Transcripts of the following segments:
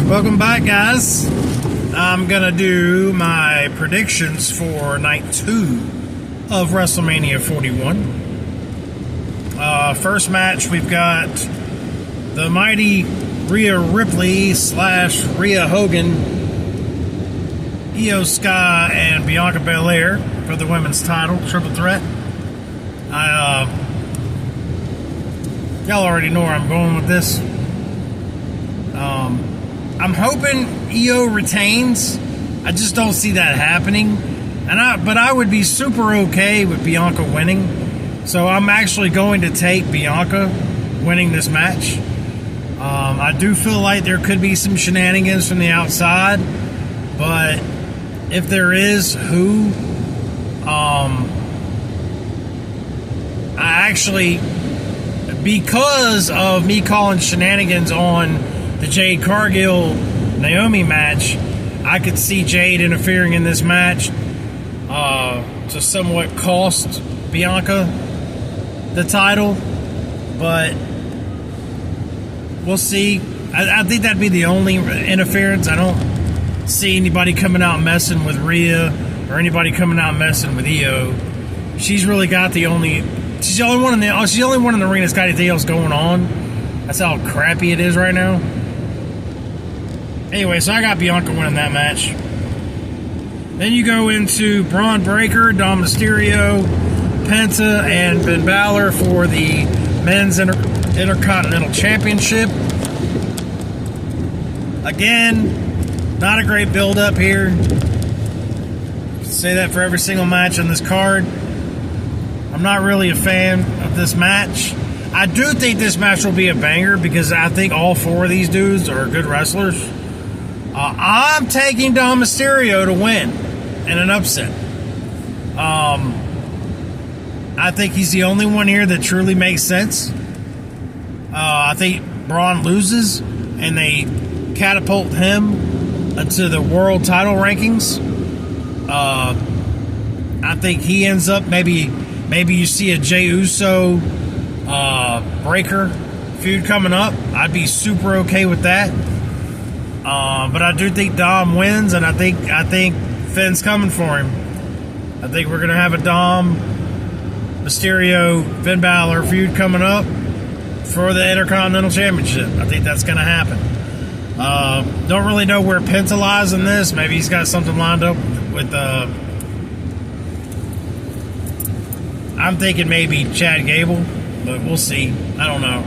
Welcome back, guys. I'm gonna do my predictions for night 2 of WrestleMania 41. First match, we've got the mighty Rhea Ripley / Rhea Hogan, Io Sky, and Bianca Belair for the women's title, triple threat. Y'all already know where I'm going with this. I'm hoping Io retains. I just don't see that happening. But I would be super okay with Bianca winning. So I'm actually going to take Bianca winning this match. I do feel like there could be some shenanigans from the outside, but if there is, who? I actually, because of me calling shenanigans on the Jade Cargill Naomi match, I could see Jade interfering in this match to somewhat cost Bianca the title, but we'll see. I think that'd be the only interference. I don't see anybody coming out messing with Rhea or anybody coming out messing with Io. She's really got she's the only one in the ring that's got anything else going on. That's how crappy it is right now. Anyway, so I got Bianca winning that match. Then you go into Braun Breaker, Dom Mysterio, Penta, and Ben Balor for the Men's Intercontinental Championship. Again, not a great build-up here. Say that for every single match on this card. I'm not really a fan of this match. I do think this match will be a banger because I think all 4 of these dudes are good wrestlers. I'm taking Dom Mysterio to win in an upset. I think he's the only one here that truly makes sense. I think Braun loses and they catapult him into the world title rankings. I think he ends up maybe you see a Jey Uso Breaker feud coming up. I'd be super okay with that. But I do think Dom wins, and I think Finn's coming for him. I think we're gonna have a Dom Mysterio Finn Balor feud coming up for the Intercontinental Championship. I think that's gonna happen. Don't really know where Penta lies in this. Maybe he's got something lined up with I'm thinking maybe Chad Gable, but we'll see. I don't know.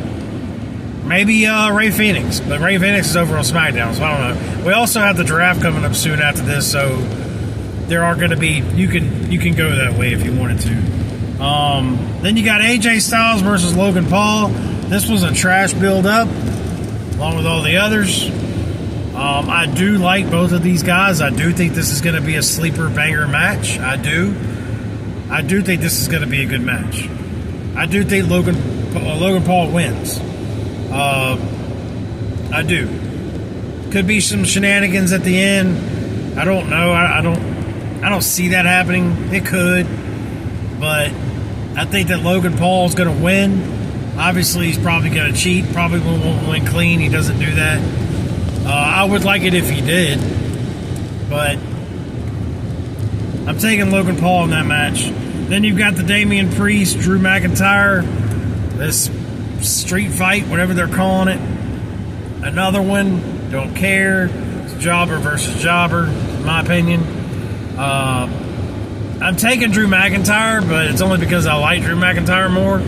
Maybe Ray Phoenix, but Ray Phoenix is over on SmackDown, so I don't know. We also have the draft coming up soon after this, so there are going to be, you can go that way if you wanted to. Then you got AJ Styles versus Logan Paul. This was a trash build-up, along with all the others. I do like both of these guys. I do think this is going to be a sleeper banger match. I do think this is going to be a good match. I do think Logan Paul wins. I do. Could be some shenanigans at the end. I don't know. I don't see that happening. It could, but I think that Logan Paul is going to win. Obviously, he's probably going to cheat. Probably won't win clean. He doesn't do that. I would like it if he did, but I'm taking Logan Paul in that match. Then you've got the Damian Priest, Drew McIntyre, this street fight, whatever they're calling it. Another one, don't care. It's jobber versus jobber, in my opinion. I'm taking Drew McIntyre, but it's only because I like Drew McIntyre more.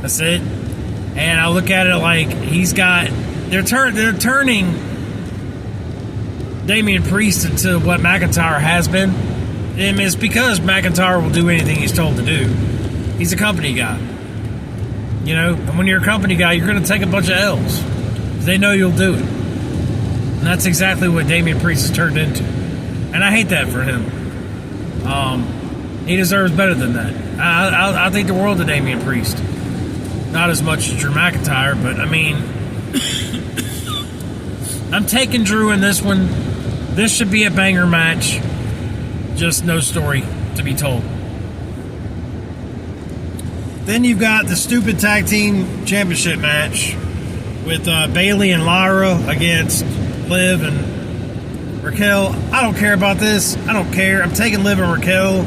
That's it. And I look at it like they're turning Damian Priest into what McIntyre has been. And it's because McIntyre will do anything he's told to do. He's a company guy. You know, and when you're a company guy, you're going to take a bunch of L's. They know you'll do it. And that's exactly what Damian Priest has turned into. And I hate that for him. He deserves better than that. I think the world of Damian Priest. Not as much as Drew McIntyre, but I mean, I'm taking Drew in this one. This should be a banger match. Just no story to be told. Then you've got the stupid tag team championship match with Bailey and Lyra against Liv and Raquel. I don't care about this. I don't care. I'm taking Liv and Raquel,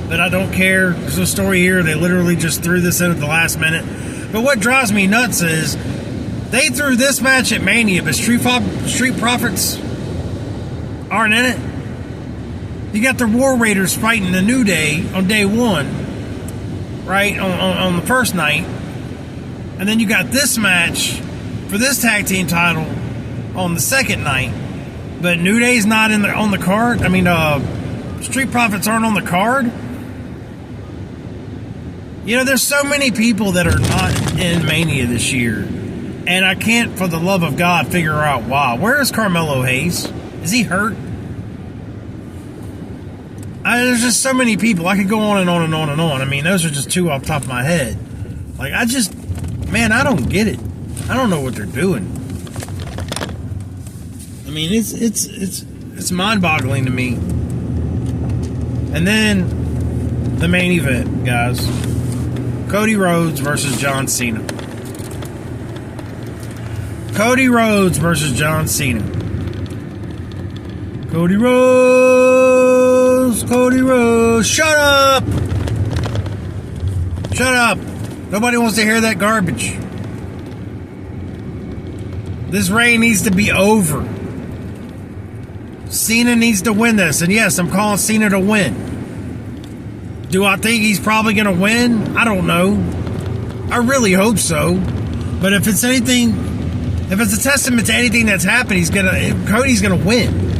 but I don't care. There's a story here. They literally just threw this in at the last minute. But what drives me nuts is they threw this match at Mania, but Street Profits aren't in it. You got the War Raiders fighting the New Day on day one, right, on the first night. And then you got this match for this tag team title on the second night. But New Day's not on the card. I mean, Street Profits aren't on the card. You know, there's so many people that are not in Mania this year. And I can't, for the love of God, figure out why. Where is Carmelo Hayes? Is he hurt? There's just so many people. I could go on and on and on and on. I mean, those are just two off the top of my head. Like, man, I don't get it. I don't know what they're doing. I mean, it's mind-boggling to me. And then the main event, guys. Cody Rhodes versus John Cena. Cody Rhodes versus John Cena. Cody Rhodes. Shut up. Shut up. Nobody wants to hear that garbage. This reign needs to be over. Cena needs to win this. And yes, I'm calling Cena to win. Do I think he's probably going to win? I don't know. I really hope so. But if it's anything, if it's a testament to anything that's happened, Cody's going to win.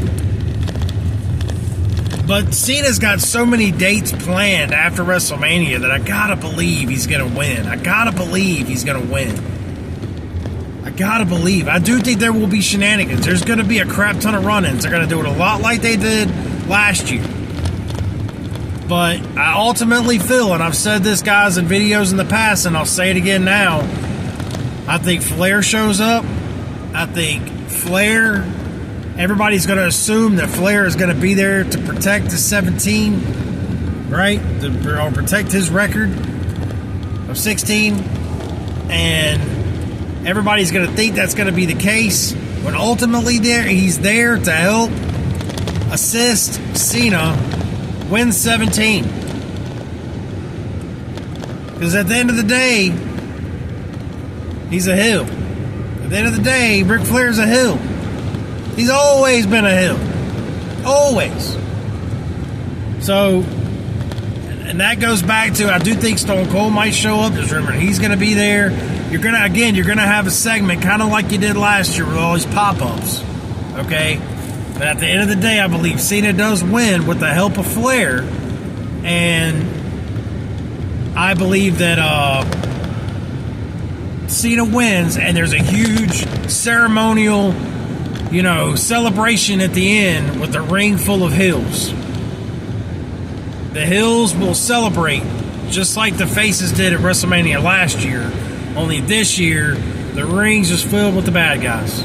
But Cena's got so many dates planned after WrestleMania that I gotta believe he's gonna win. I gotta believe he's gonna win. I gotta believe. I do think there will be shenanigans. There's gonna be a crap ton of run-ins. They're gonna do it a lot like they did last year. But I ultimately feel, and I've said this, guys, in videos in the past, and I'll say it again now, I think Flair shows up. I think everybody's going to assume that Flair is going to be there to protect the 17, right? Or protect his record of 16. And everybody's going to think that's going to be the case. When ultimately he's there to help assist Cena win 17. Because at the end of the day, he's a heel. At the end of the day, Ric Flair's a heel. He's always been a heel. Always. So, and that goes back to, I do think Stone Cold might show up. Just remember, he's going to be there. You're going to have a segment kind of like you did last year with all these pop-ups. Okay? But at the end of the day, I believe Cena does win with the help of Flair. And I believe that Cena wins, and there's a huge ceremonial, celebration at the end with a ring full of hills. The hills will celebrate just like the faces did at WrestleMania last year. Only this year, the ring's just filled with the bad guys.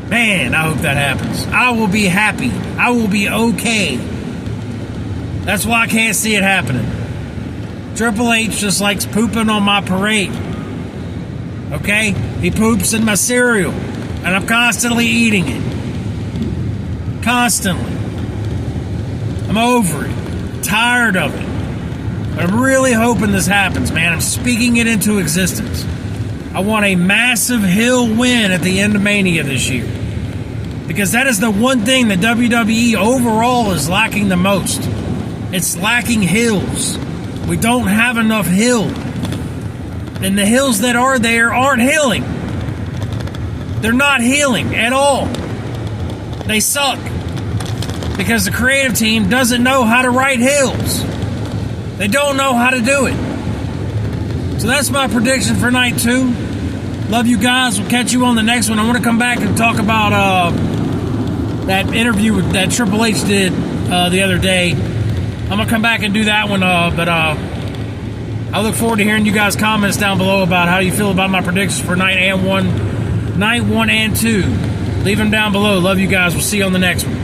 Man, I hope that happens. I will be happy. I will be okay. That's why I can't see it happening. Triple H just likes pooping on my parade. Okay? He poops in my cereal. And I'm constantly eating it. Constantly. I'm over it. Tired of it. But I'm really hoping this happens, man. I'm speaking it into existence. I want a massive heel win at the end of Mania this year. Because that is the one thing that WWE overall is lacking the most. It's lacking heels. We don't have enough heel. And the heels that are there aren't healing. They're not healing at all. They suck. Because the creative team doesn't know how to write heels. They don't know how to do it. So that's my prediction for night 2. Love you guys. We'll catch you on the next one. I want to come back and talk about that interview that Triple H did the other day. I'm going to come back and do that one. But I look forward to hearing you guys' comments down below about how you feel about my predictions for night 1 and 2. Leave them down below. Love you guys. We'll see you on the next one.